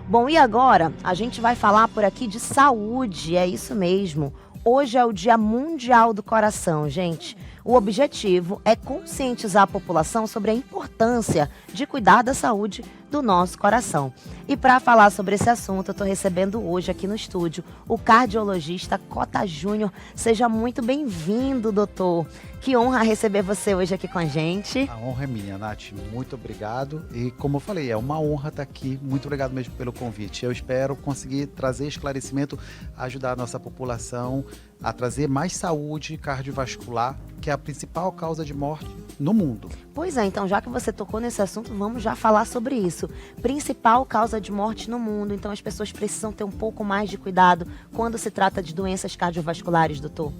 Bom, e agora a gente vai falar por aqui de saúde, é isso mesmo. Hoje é o Dia Mundial do Coração, gente. O objetivo é conscientizar a população sobre a importância de cuidar da saúde do nosso coração. E para falar sobre esse assunto, eu estou recebendo hoje aqui no estúdio o cardiologista Cota Júnior. Seja muito bem-vindo, doutor. Que honra receber você hoje aqui com a gente. A honra é minha, Nath. Muito obrigado. E como eu falei, é uma honra estar aqui. Muito obrigado mesmo pelo convite. Eu espero conseguir trazer esclarecimento, ajudar a nossa população a trazer mais saúde cardiovascular, que é a principal causa de morte no mundo. Pois é, então já que você tocou nesse assunto, vamos já falar sobre isso. Principal causa de morte no mundo, então as pessoas precisam ter um pouco mais de cuidado quando se trata de doenças cardiovasculares, doutor.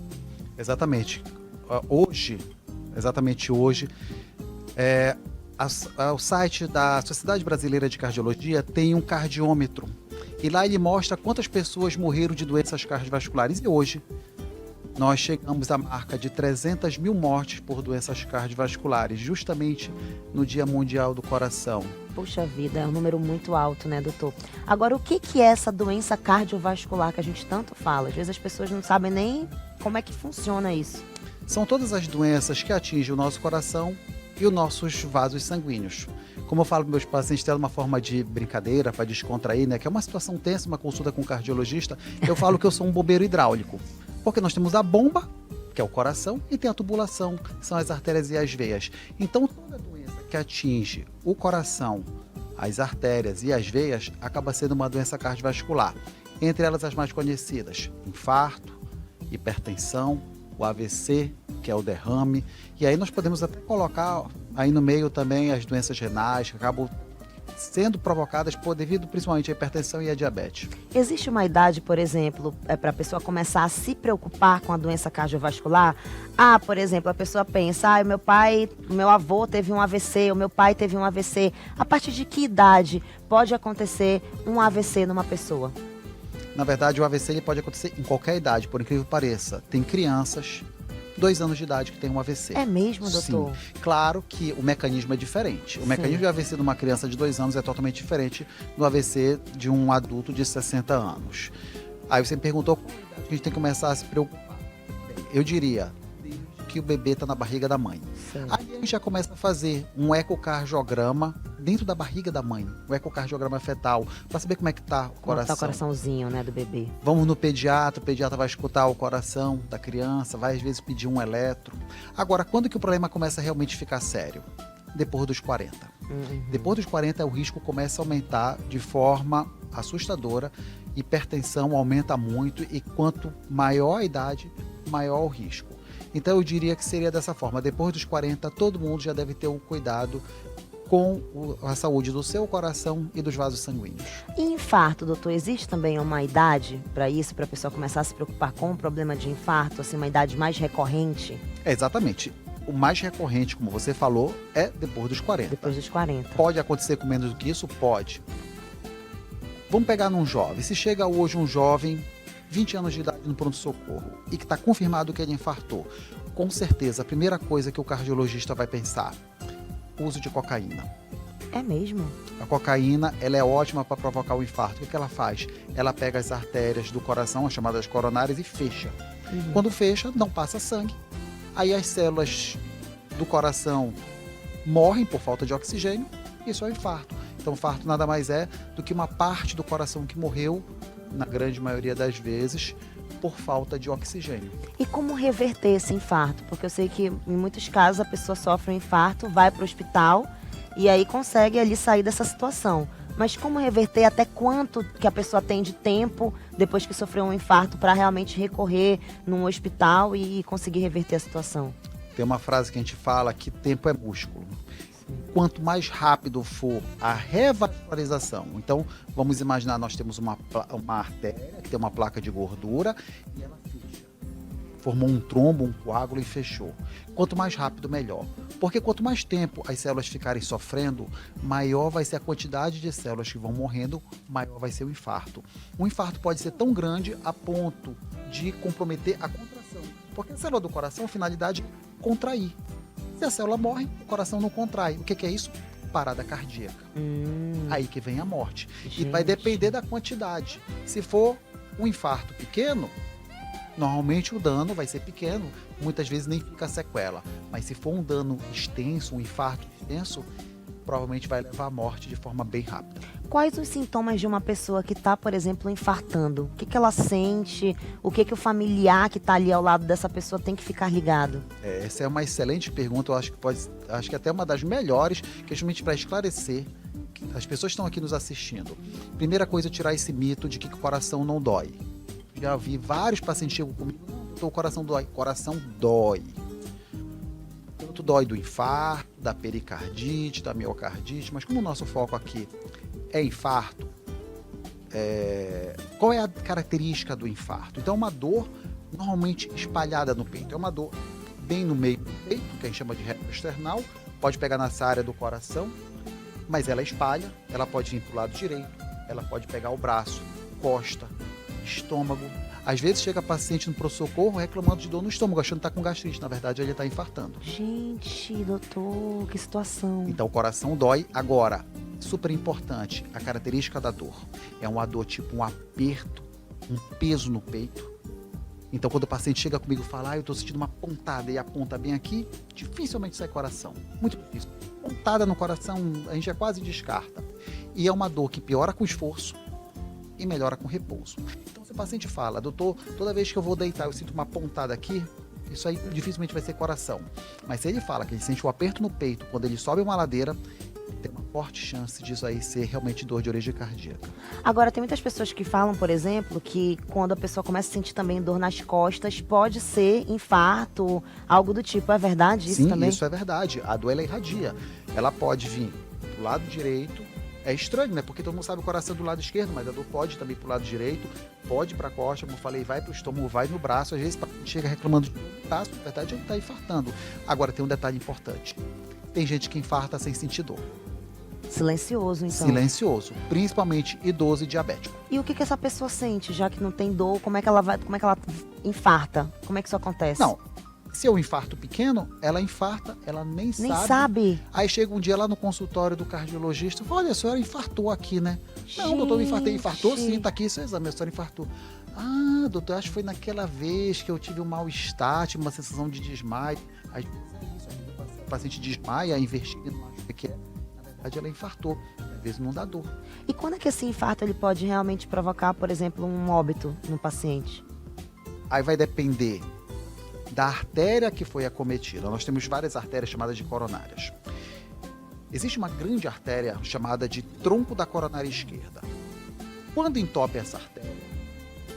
Exatamente. Exatamente hoje, o site da Sociedade Brasileira de Cardiologia tem um cardiômetro. E lá ele mostra quantas pessoas morreram de doenças cardiovasculares. E hoje nós chegamos à marca de 300 mil mortes por doenças cardiovasculares, justamente no Dia Mundial do Coração. Puxa vida, é um número muito alto, né, doutor? Agora, o que é essa doença cardiovascular que a gente tanto fala? Às vezes as pessoas não sabem nem como é que funciona isso. São todas as doenças que atingem o nosso coração e os nossos vasos sanguíneos. Como eu falo para meus pacientes, de uma forma de brincadeira, para descontrair, né? Que é uma situação tensa, uma consulta com um cardiologista, eu falo que eu sou um bombeiro hidráulico. Porque nós temos a bomba, que é o coração, e tem a tubulação, que são as artérias e as veias. Então, toda doença que atinge o coração, as artérias e as veias, acaba sendo uma doença cardiovascular. Entre elas, as mais conhecidas: infarto, hipertensão, o AVC, que é o derrame. E aí nós podemos até colocar aí no meio também as doenças renais, que acabam sendo provocadas devido principalmente à hipertensão e à diabetes. Existe uma idade, por exemplo, para a pessoa começar a se preocupar com a doença cardiovascular? Por exemplo, a pessoa pensa, meu avô teve um AVC, o meu pai teve um AVC. A partir de que idade pode acontecer um AVC numa pessoa? Na verdade, o AVC ele pode acontecer em qualquer idade, por incrível que pareça. Tem crianças, 2 anos de idade, que tem um AVC. É mesmo, doutor? Sim. Claro que o mecanismo é diferente. O mecanismo de AVC de uma criança de 2 anos é totalmente diferente do AVC de um adulto de 60 anos. Aí você me perguntou qual idade que a gente tem que começar a se preocupar. Eu diria que o bebê está na barriga da mãe. Sim. Aí a gente já começa a fazer um ecocardiograma dentro da barriga da mãe, o ecocardiograma fetal, para saber como é que está o coração. Tá o coraçãozinho, né, do bebê. Vamos no pediatra, o pediatra vai escutar o coração da criança, vai às vezes pedir um eletro. Agora, quando que o problema começa a realmente ficar sério? Depois dos 40. Depois dos 40, o risco começa a aumentar de forma assustadora, hipertensão aumenta muito e quanto maior a idade, maior o risco. Então eu diria que seria dessa forma: depois dos 40, todo mundo já deve ter um cuidado com a saúde do seu coração e dos vasos sanguíneos. E infarto, doutor, existe também uma idade para isso, para a pessoa começar a se preocupar com o problema de infarto, assim, uma idade mais recorrente? Exatamente. O mais recorrente, como você falou, é depois dos 40. Depois dos 40. Pode acontecer com menos do que isso? Pode. Vamos pegar num jovem. Se chega hoje um jovem, 20 anos de idade no pronto-socorro, e que está confirmado que ele infartou, com certeza a primeira coisa que o cardiologista vai pensar: uso de cocaína. É mesmo? A cocaína, ela é ótima para provocar o infarto. O que ela faz? Ela pega as artérias do coração, as chamadas coronárias, e fecha. Quando fecha, não passa sangue. Aí as células do coração morrem por falta de oxigênio, e isso é o infarto. Então, o infarto nada mais é do que uma parte do coração que morreu, na grande maioria das vezes, por falta de oxigênio. E como reverter esse infarto? Porque eu sei que em muitos casos a pessoa sofre um infarto, vai para o hospital e aí consegue ali sair dessa situação. Mas como reverter? Até quanto que a pessoa tem de tempo depois que sofreu um infarto para realmente recorrer num hospital e conseguir reverter a situação? Tem uma frase que a gente fala que tempo é músculo. Quanto mais rápido for a revascularização, então vamos imaginar, nós temos uma artéria que tem uma placa de gordura e ela fecha. Formou um trombo, um coágulo e fechou. Quanto mais rápido, melhor. Porque quanto mais tempo as células ficarem sofrendo, maior vai ser a quantidade de células que vão morrendo, maior vai ser o infarto. O infarto pode ser tão grande a ponto de comprometer a contração. Porque a célula do coração, a finalidade é contrair. Se a célula morre, o coração não contrai. O que é isso? parada cardíaca. Aí que vem a morte. E Gente. vai depender da quantidade. Se for um infarto pequeno, normalmente o dano vai ser pequeno, muitas vezes nem fica sequela. Mas se for um dano extenso, um infarto extenso, provavelmente vai levar à morte de forma bem rápida. Quais os sintomas de uma pessoa que está, por exemplo, infartando? O que, que ela sente? O que, que o familiar que está ali ao lado dessa pessoa tem que ficar ligado? Essa é uma excelente pergunta, eu acho que até uma das melhores, que é justamente para esclarecer. As pessoas estão aqui nos assistindo. Primeira coisa, tirar esse mito de que o coração não dói. Já vi vários pacientes chegam comigo, o coração dói. Coração dói. Tanto dói do infarto, da pericardite, da miocardite, mas como o nosso foco aqui é infarto, qual é a característica do infarto? Então é uma dor normalmente espalhada no peito. É uma dor bem no meio do peito, que a gente chama de retroesternal, pode pegar nessa área do coração, mas ela espalha, ela pode vir para o lado direito, ela pode pegar o braço, costa, estômago. Às vezes chega paciente no pronto-socorro reclamando de dor no estômago, achando que está com gastrite. Na verdade, ele está infartando. Gente, doutor, que situação. Então, o coração dói. Agora, super importante, a característica da dor. É uma dor tipo um aperto, um peso no peito. Então, quando o paciente chega comigo e fala, eu estou sentindo uma pontada e aponta bem aqui, dificilmente sai coração. Muito difícil. Pontada no coração, a gente já quase descarta. E é uma dor que piora com esforço e melhora com repouso. Então, se o paciente fala, doutor, toda vez que eu vou deitar eu sinto uma pontada aqui, isso aí dificilmente vai ser coração. Mas se ele fala que ele sente um aperto no peito quando ele sobe uma ladeira, tem uma forte chance disso aí ser realmente dor de origem cardíaca. Agora, tem muitas pessoas que falam, por exemplo, que quando a pessoa começa a sentir também dor nas costas, pode ser infarto, algo do tipo. É verdade isso Sim, também? isso é verdade. A dor, ela irradia. Ela pode vir do lado direito. É estranho, né? Porque todo mundo sabe o coração do lado esquerdo, mas a dor pode também pro lado direito, pode para a costa, como eu falei, vai para o estômago, vai no braço. Às vezes chega reclamando de dor no braço, na verdade ele está infartando. Agora tem um detalhe importante. Tem gente que infarta sem sentir dor. Silencioso, então. Silencioso, principalmente idoso e diabético. E o que que essa pessoa sente, já que não tem dor? Como é que ela infarta? Como é que isso acontece? Não, se é um infarto pequeno, ela infarta, ela nem sabe. Aí chega um dia lá no consultório do cardiologista, fala, olha, a senhora infartou aqui, né? Não, doutor, eu infartei. Infartou sim, tá aqui seu exame, a senhora infartou. Ah, doutor, acho que foi naquela vez que eu tive um mal-estar, tive uma sensação de desmaio. Às vezes é isso, o paciente desmaia, investiga, não acha que é. Na verdade, ela infartou. Às vezes não dá dor. E quando é que esse infarto ele pode realmente provocar, por exemplo, um óbito no paciente? Aí vai depender da artéria que foi acometida. Nós temos várias artérias chamadas de coronárias. Existe uma grande artéria chamada de tronco da coronária esquerda. Quando entope essa artéria,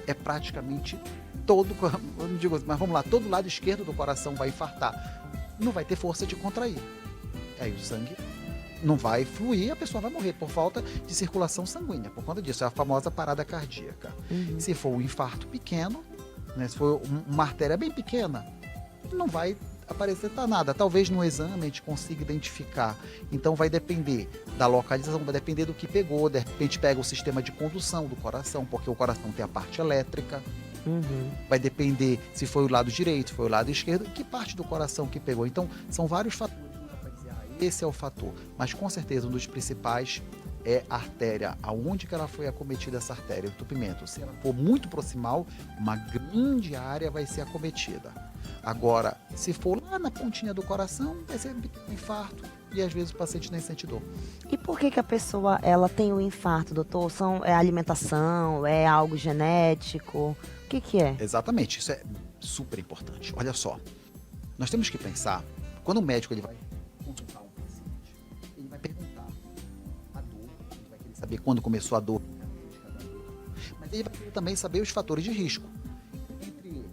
é praticamente todo, eu não digo, mas vamos lá, todo lado esquerdo do coração vai infartar. Não vai ter força de contrair. Aí o sangue não vai fluir, a pessoa vai morrer por falta de circulação sanguínea. Por conta disso, é a famosa parada cardíaca. Se for um infarto pequeno, né, se for uma artéria bem pequena, não vai aparecer nada. Talvez no exame a gente consiga identificar. Então vai depender da localização, vai depender do que pegou. De repente pega o sistema de condução do coração, porque o coração tem a parte elétrica. Vai depender se foi o lado direito, se foi o lado esquerdo, que parte do coração que pegou. Então são vários fatores. Não dá pra dizer, esse é o fator. Mas com certeza um dos principais é a artéria, aonde que ela foi acometida, essa artéria, o entupimento. Se ela for muito proximal, uma grande área vai ser acometida. Agora, se for lá na pontinha do coração, vai ser um pequeno infarto e às vezes o paciente nem sente dor. E por que que a pessoa ela tem o infarto, doutor? É alimentação? É algo genético? O que que é? Exatamente, isso é super importante. Olha só, nós temos que pensar, quando o médico ele vai consultar um paciente, ele vai perguntar a dor, ele vai querer saber quando começou a dor, mas ele vai querer também saber os fatores de risco. Entre eles,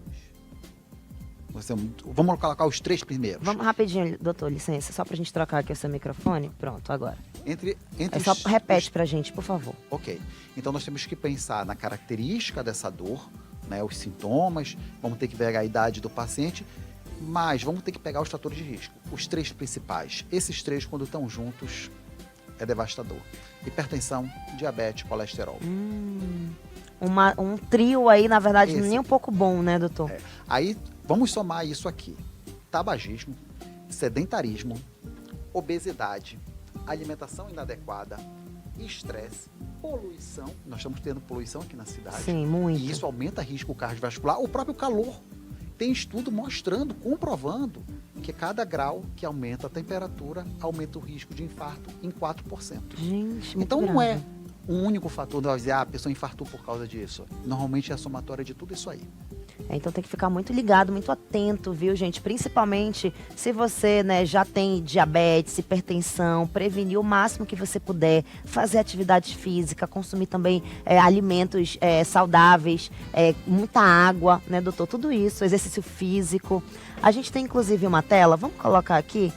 vamos colocar os 3 primeiros. Vamos rapidinho, doutor, licença, só pra gente trocar aqui o seu microfone. Pronto, agora. Só repete pra gente, por favor. Ok. Então nós temos que pensar na característica dessa dor, né, os sintomas, vamos ter que ver a idade do paciente, mas vamos ter que pegar os fatores de risco. Os 3 principais. Esses 3, quando estão juntos, é devastador. Hipertensão, diabetes, colesterol. Um trio aí, na verdade, Esse. nem um pouco bom, né, doutor? Aí, vamos somar isso aqui. Tabagismo, sedentarismo, obesidade, alimentação inadequada, estresse, poluição. Nós estamos tendo poluição aqui na cidade. Sim, muito. E isso aumenta risco cardiovascular. O próprio calor. Tem estudo mostrando, comprovando, que cada grau que aumenta a temperatura, aumenta o risco de infarto em 4%. Gente, muito Então não grave. é um único fator de dizer, a pessoa infartou por causa disso. Normalmente é a somatória de tudo isso aí. Então tem que ficar muito ligado, muito atento, viu, gente? Principalmente se você, né, já tem diabetes, hipertensão, prevenir o máximo que você puder, fazer atividade física, consumir também alimentos saudáveis, muita água, né, doutor? Tudo isso, exercício físico. A gente tem inclusive uma tela, vamos colocar aqui?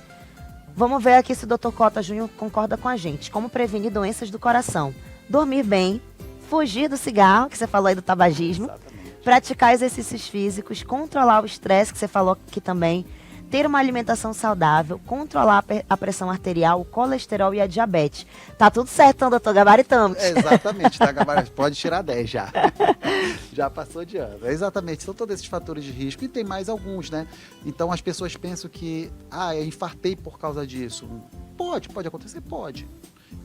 Vamos ver aqui se o doutor Cota Júnior concorda com a gente. Como prevenir doenças do coração? Dormir bem, fugir do cigarro, que você falou aí do tabagismo. Exatamente. Praticar exercícios físicos, controlar o estresse, que você falou aqui também, ter uma alimentação saudável, controlar a pressão arterial, o colesterol e a diabetes. Tá tudo certo, então, doutor? Gabaritamos. Exatamente, tá, pode tirar 10 já. Já passou de ano. Exatamente, são todos esses fatores de risco. E tem mais alguns, né? Então as pessoas pensam que, eu infartei por causa disso. Pode acontecer? Pode.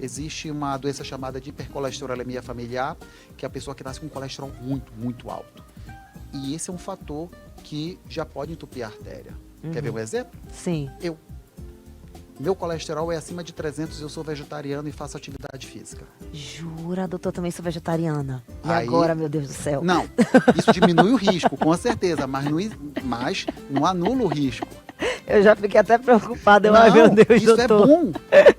Existe uma doença chamada de hipercolesterolemia familiar, que é a pessoa que nasce com colesterol muito, muito alto. E esse é um fator que já pode entupir a artéria. Quer ver um exemplo? Sim. Meu colesterol é acima de 300 e eu sou vegetariano e faço atividade física. Jura, doutor, também sou vegetariana. E Aí- agora, meu Deus do céu? Não, isso diminui o risco, com certeza, mas não anula o risco. Eu já fiquei até preocupada. Não, Meu Deus, isso doutor. é bom,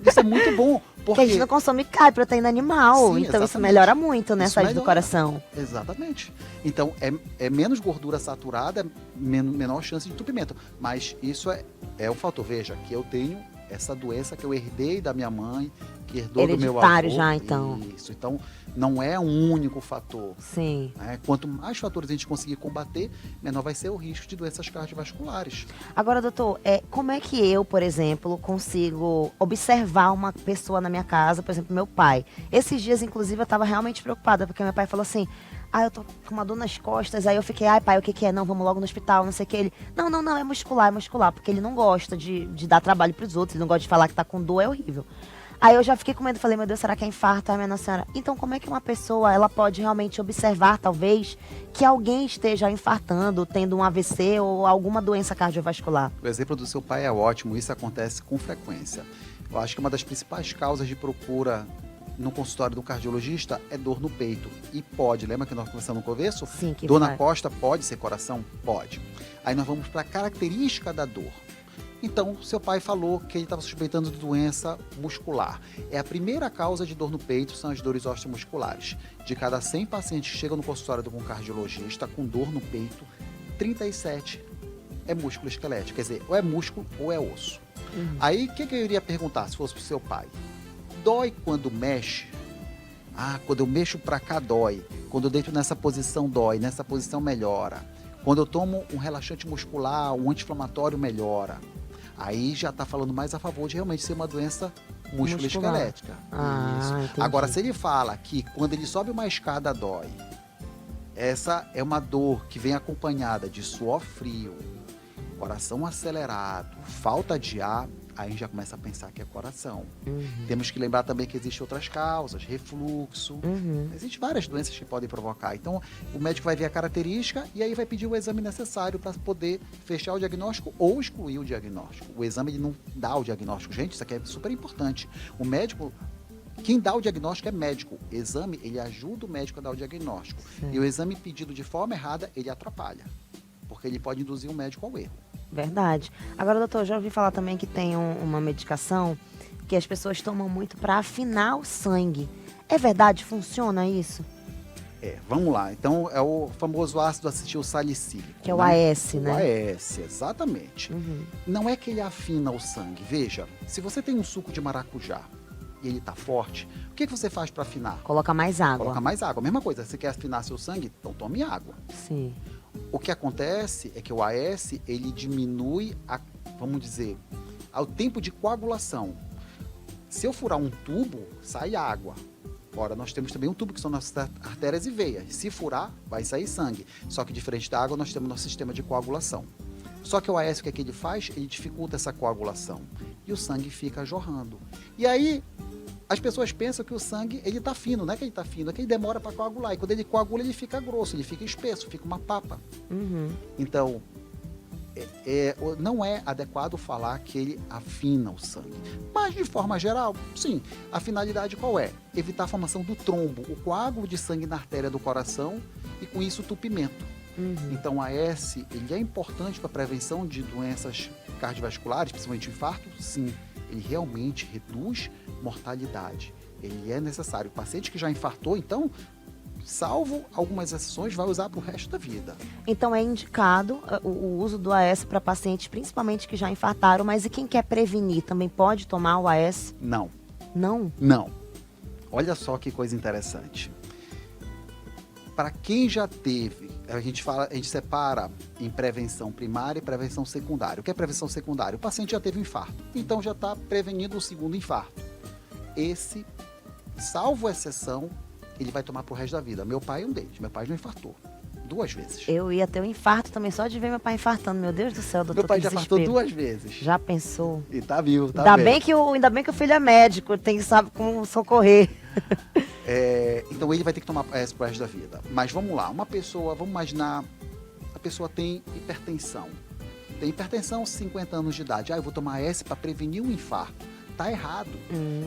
isso é muito bom. Porque a gente não consome carne, proteína animal. Sim, então isso exatamente. melhora muito, né, Isso saúde do melhora. coração. Exatamente. Então, é menos gordura saturada, menor chance de entupimento. Mas isso é um fator. Veja, que eu tenho essa doença que eu herdei da minha mãe, que herdou do meu avô. Hereditário já, então. Isso. Então, não é um único fator. Sim. Né? Quanto mais fatores a gente conseguir combater, menor vai ser o risco de doenças cardiovasculares. Agora, doutor, como é que eu, por exemplo, consigo observar uma pessoa na minha casa, por exemplo, meu pai? Esses dias, inclusive, eu estava realmente preocupada, porque meu pai falou assim, eu tô com uma dor nas costas, aí eu fiquei, pai, o que que é? Não, vamos logo no hospital, não sei o que. Ele, não, é muscular, porque ele não gosta de dar trabalho pros outros, ele não gosta de falar que tá com dor, é horrível. Aí eu já fiquei com medo, falei, meu Deus, será que é infarto? Ai, minha Nossa Senhora. Então, como é que uma pessoa, ela pode realmente observar, talvez, que alguém esteja infartando, tendo um AVC ou alguma doença cardiovascular? O exemplo do seu pai é ótimo, isso acontece com frequência. Eu acho que uma das principais causas de procura no consultório do cardiologista é dor no peito. E pode, lembra que nós conversamos no começo? Sim, que Dor na vai. costa pode ser coração? Pode. Aí nós vamos para a característica da dor. Então, seu pai falou que ele estava suspeitando de doença muscular. É a primeira causa de dor no peito, são as dores osteomusculares. De cada 100 pacientes que chegam no consultório do cardiologista com dor no peito, 37 é músculo esquelético. Quer dizer, ou é músculo ou é osso. Aí, o que eu iria perguntar se fosse pro seu pai? Dói quando mexe? Quando eu mexo para cá dói. Quando eu deito nessa posição dói, nessa posição melhora. Quando eu tomo um relaxante muscular, um anti-inflamatório melhora. Aí já está falando mais a favor de realmente ser uma doença musculoesquelética. Isso. Entendi. Agora, se ele fala que quando ele sobe uma escada dói, essa é uma dor que vem acompanhada de suor frio, coração acelerado, falta de ar, aí a gente já começa a pensar que é coração. Temos que lembrar também que existem outras causas, refluxo. Existem várias doenças que podem provocar. Então, o médico vai ver a característica e aí vai pedir o exame necessário para poder fechar o diagnóstico ou excluir o diagnóstico. O exame ele não dá o diagnóstico. Gente, isso aqui é super importante. O médico, quem dá o diagnóstico é médico. O exame, ele ajuda o médico a dar o diagnóstico. Sim. E o exame pedido de forma errada, ele atrapalha. Porque ele pode induzir o médico ao erro. Verdade. Agora, doutor, eu já ouvi falar também que tem uma medicação que as pessoas tomam muito para afinar o sangue. É verdade? Funciona isso? Vamos lá. Então, é o famoso ácido acetil salicílico. Que é o AS, né? O AS, exatamente. Não é que ele afina o sangue. Veja, se você tem um suco de maracujá e ele tá forte, o que você faz para afinar? Coloca mais água. Coloca mais água. Mesma coisa, você quer afinar seu sangue? Então tome água. Sim. O que acontece é que o AS, ele diminui, vamos dizer, o tempo de coagulação. Se eu furar um tubo, sai água. Ora, nós temos também um tubo que são nossas artérias e veias. Se furar, vai sair sangue. Só que diferente da água, nós temos nosso sistema de coagulação. Só que o AS, o que é que ele faz? Ele dificulta essa coagulação. E o sangue fica jorrando. E aí, as pessoas pensam que o sangue, ele tá fino, não é que ele tá fino, é que ele demora para coagular. E quando ele coagula, ele fica grosso, ele fica espesso, fica uma papa. Então, não é adequado falar que ele afina o sangue. Mas, de forma geral, sim. A finalidade qual é? Evitar a formação do trombo, o coágulo de sangue na artéria do coração e, com isso, o tupimento. Então, o AS, ele é importante para a prevenção de doenças cardiovasculares, principalmente o infarto? Sim. Ele realmente reduz mortalidade. Ele é necessário. O paciente que já infartou, então, salvo algumas exceções, vai usar para o resto da vida. Então é indicado o uso do AS para pacientes, principalmente que já infartaram, mas e quem quer prevenir também pode tomar o AS? Não. Não? Não. Olha só que coisa interessante. Para quem já teve, a gente separa em prevenção primária e prevenção secundária. O que é prevenção secundária? O paciente já teve um infarto, então já está prevenindo o segundo infarto. Esse, salvo exceção, ele vai tomar pro resto da vida. Meu pai é um deles. Meu pai já infartou 2 vezes. Eu ia ter um infarto também só de ver meu pai infartando. Meu Deus do céu, doutor. Meu pai já infartou 2 vezes. Já pensou? E tá vivo, tá ainda bem. Ainda bem que o filho é médico, sabe como socorrer. Então ele vai ter que tomar essa pro resto da vida. Mas vamos lá, vamos imaginar, a pessoa tem hipertensão. Tem hipertensão, 50 anos de idade. Eu vou tomar AS para prevenir um infarto. Tá errado.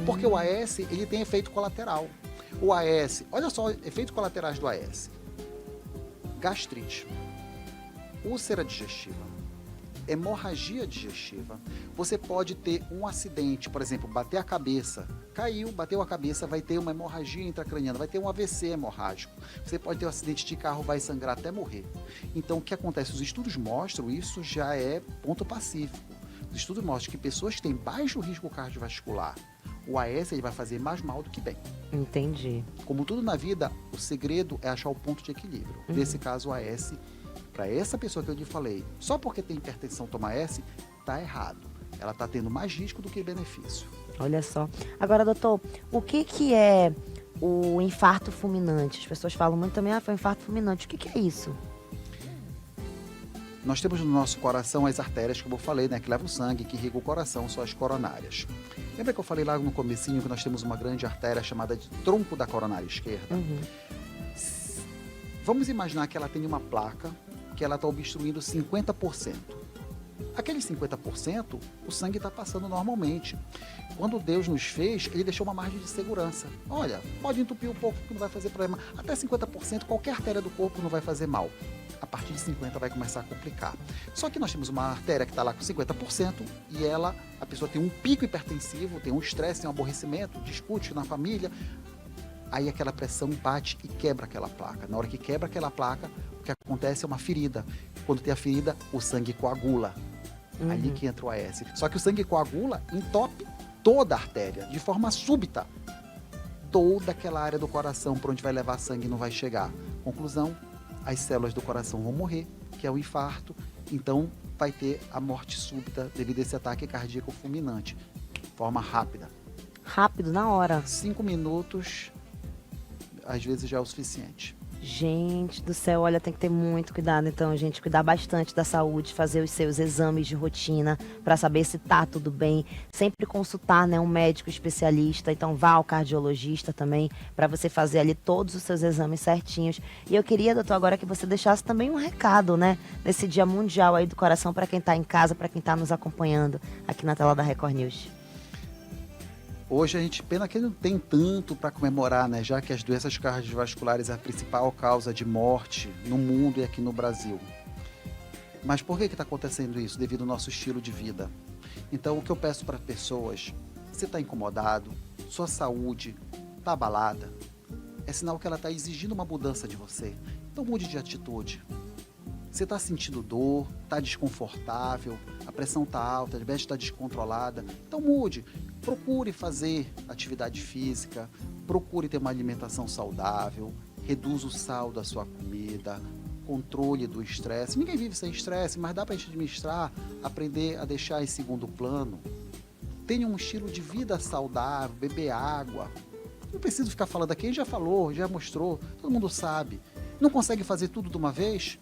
Porque o AS, ele tem efeito colateral. O AS, olha só, efeitos colaterais do AS. Gastrite, úlcera digestiva, hemorragia digestiva. Você pode ter um acidente, por exemplo, bater a cabeça, bateu a cabeça, vai ter uma hemorragia intracraniana, vai ter um AVC hemorrágico. Você pode ter um acidente de carro, vai sangrar até morrer. Então, o que acontece? Os estudos mostram, isso já é ponto pacífico. Os estudos mostram que pessoas que têm baixo risco cardiovascular, o AS ele vai fazer mais mal do que bem. Entendi. Como tudo na vida, o segredo é achar o ponto de equilíbrio. Nesse caso, o AS, para essa pessoa que eu lhe falei, só porque tem hipertensão tomar AS, tá errado. Ela tá tendo mais risco do que benefício. Olha só. Agora, doutor, o que é o infarto fulminante? As pessoas falam muito também, foi um infarto fulminante. O que é isso? Nós temos no nosso coração as artérias, como eu falei, né, que levam o sangue, que irrigam o coração, são as coronárias. Lembra que eu falei lá no comecinho que nós temos uma grande artéria chamada de tronco da coronária esquerda? Vamos imaginar que ela tem uma placa que ela está obstruindo 50%. Aqueles 50%, o sangue está passando normalmente. Quando Deus nos fez, ele deixou uma margem de segurança. Olha, pode entupir um pouco que não vai fazer problema. Até 50%, qualquer artéria do corpo não vai fazer mal. A partir de 50% vai começar a complicar. Só que nós temos uma artéria que está lá com 50% e a pessoa tem um pico hipertensivo, tem um estresse, tem um aborrecimento, discute na família. Aí aquela pressão bate e quebra aquela placa. Na hora que quebra aquela placa, o que acontece é uma ferida. Quando tem a ferida, o sangue coagula. Ali que entra o AS. Só que o sangue coagula, entope toda a artéria, de forma súbita. Toda aquela área do coração para onde vai levar sangue não vai chegar. Conclusão, as células do coração vão morrer, que é o infarto. Então, vai ter a morte súbita devido a esse ataque cardíaco fulminante. De forma rápida. Rápido, na hora. 5 minutos, às vezes já é o suficiente. Gente do céu, olha, tem que ter muito cuidado, então, gente, cuidar bastante da saúde, fazer os seus exames de rotina para saber se tá tudo bem, sempre consultar, né, um médico especialista, então vá ao cardiologista também, para você fazer ali todos os seus exames certinhos. E eu queria, doutor, agora que você deixasse também um recado, né, nesse Dia Mundial aí do Coração para quem tá em casa, para quem tá nos acompanhando aqui na tela da Record News. Hoje a gente, pena que não tem tanto para comemorar, né? Já que as doenças cardiovasculares é a principal causa de morte no mundo e aqui no Brasil. Mas por que está acontecendo isso? Devido ao nosso estilo de vida. Então, o que eu peço para pessoas, você está incomodado, sua saúde está abalada, é sinal que ela está exigindo uma mudança de você. Então, mude de atitude. Você está sentindo dor, está desconfortável, a pressão está alta, a diabetes está descontrolada. Então mude, procure fazer atividade física, procure ter uma alimentação saudável, reduza o sal da sua comida, controle do estresse. Ninguém vive sem estresse, mas dá para a gente administrar, aprender a deixar em segundo plano. Tenha um estilo de vida saudável, beber água. Não preciso ficar falando aqui, já falou, já mostrou, todo mundo sabe. Não consegue fazer tudo de uma vez?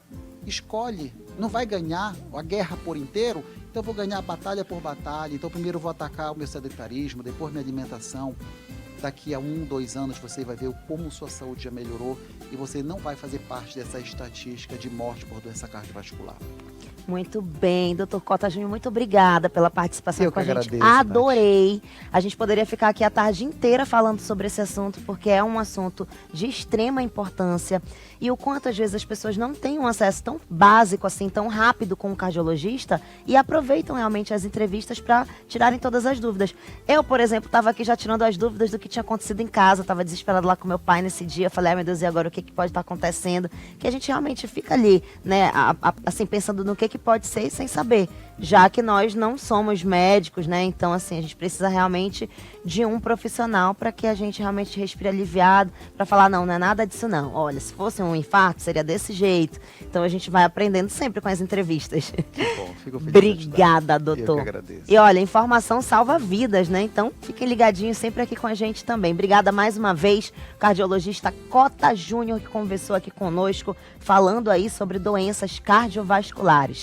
escolhe. Não vai ganhar a guerra por inteiro, então eu vou ganhar batalha por batalha. Então primeiro eu vou atacar o meu sedentarismo, depois minha alimentação. Daqui a 1, 2 anos você vai ver como sua saúde já melhorou e você não vai fazer parte dessa estatística de morte por doença cardiovascular. Muito bem, doutor Cota Júnior, muito obrigada pela participação Eu com a que gente. agradeço, Adorei. A gente poderia ficar aqui a tarde inteira falando sobre esse assunto, porque é um assunto de extrema importância. E o quanto às vezes as pessoas não têm um acesso tão básico, assim, tão rápido com o cardiologista e aproveitam realmente as entrevistas para tirarem todas as dúvidas. Eu, por exemplo, estava aqui já tirando as dúvidas do que tinha acontecido em casa, estava desesperada lá com meu pai nesse dia. Falei, ai meu Deus, e agora o que pode estar acontecendo? Que a gente realmente fica ali, né, assim, pensando no que pode ser sem saber, já que nós não somos médicos, né? Então, assim, a gente precisa realmente de um profissional para que a gente realmente respire aliviado, para falar, não é nada disso não. Olha, se fosse um infarto, seria desse jeito. Então, a gente vai aprendendo sempre com as entrevistas. Que bom, fico feliz. Obrigada, doutor. Eu que agradeço. E olha, informação salva vidas, né? Então, fiquem ligadinhos sempre aqui com a gente também. Obrigada mais uma vez, cardiologista Cota Júnior, que conversou aqui conosco, falando aí sobre doenças cardiovasculares.